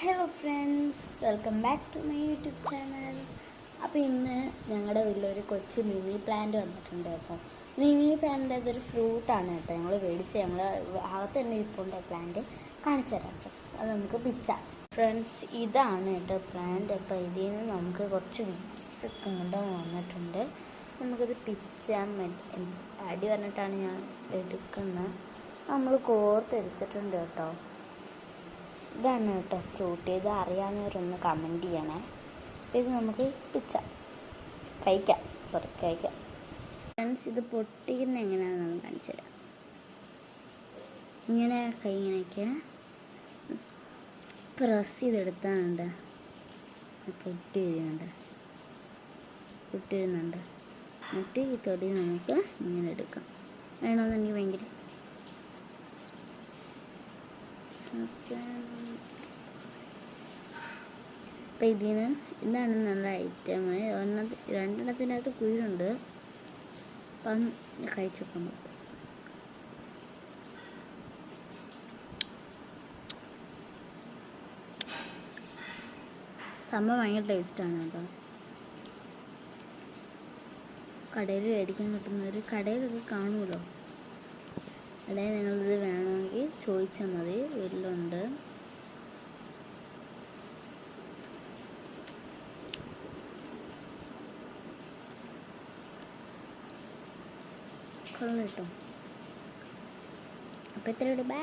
Hello friends, welcome back to my YouTube channel. അപ്പോൾ ഇന്ന് ഞങ്ങളുടെ വീട്ടിലൊരു കൊച്ചു മിനി പ്ലാന്റ് വന്നിട്ടുണ്ട്. അപ്പോൾ മിനി പ്ലാന്റ് അതൊരു ഫ്രൂട്ടാണ് കേട്ടോ. ഞങ്ങൾ മേടിച്ച് ഞങ്ങൾ അകത്ത് തന്നെ ഇരിപ്പുണ്ട്. പ്ലാന്റ് കാണിച്ചു തരാം ഫ്രണ്ട്സ്. അത് നമുക്ക് പിച്ചാം. ഫ്രണ്ട്സ്, ഇതാണ് കേട്ടോ പ്ലാന്റ്. അപ്പോൾ ഇതിൽ നിന്ന് നമുക്ക് കുറച്ച് വീഡ്സ് കൊണ്ട് വന്നിട്ടുണ്ട്. നമുക്കത് പിച്ചാൻ അടി പറഞ്ഞിട്ടാണ് ഞാൻ എടുക്കുന്നത്. നമ്മൾ കോർത്തെടുത്തിട്ടുണ്ട് കേട്ടോ. ഇതാണ് കേട്ടോ ഫ്രൂട്ട്. ഇത് അറിയാവുന്നവരൊന്ന് കമൻറ്റ് ചെയ്യണേ. ഇത് നമുക്ക് കഴിക്കാം. ഫ്രണ്ട്സ്, ഇത് പൊട്ടിക്കുന്ന എങ്ങനെയാണെന്ന് നമുക്ക് കാണിച്ചു തരാം. ഇങ്ങനെ ഇങ്ങനെയൊക്കെ പ്രസ് ചെയ്തെടുത്താലുണ്ട് പൊട്ടി വരുന്നുണ്ട്. എന്നിട്ട് ഈ തൊടി നമുക്ക് ഇങ്ങനെ എടുക്കാം. വേണമെന്നുണ്ടെങ്കിൽ ഭയങ്കര അപ്പം ഇതാണ് നല്ല ഐറ്റം. രണ്ടെണ്ണത്തിനകത്ത് കുഴിയുണ്ട്. അപ്പം കഴിച്ചപ്പം സംഭവം ഭയങ്കര ടേസ്റ്റാണ് കേട്ടോ. കടയിൽ മേടിക്കാൻ കിട്ടുന്നവർ കടയിലൊക്കെ കാണുമല്ലോ. കടയിൽ നിങ്ങളിത് വേണമെങ്കിൽ ചോദിച്ചാൽ മതി, വീട്ടിലുണ്ട്. കൊള്ളാം കേട്ടോ. അപ്പോൾ ഇത്രയുള്ളൂ. ബൈ.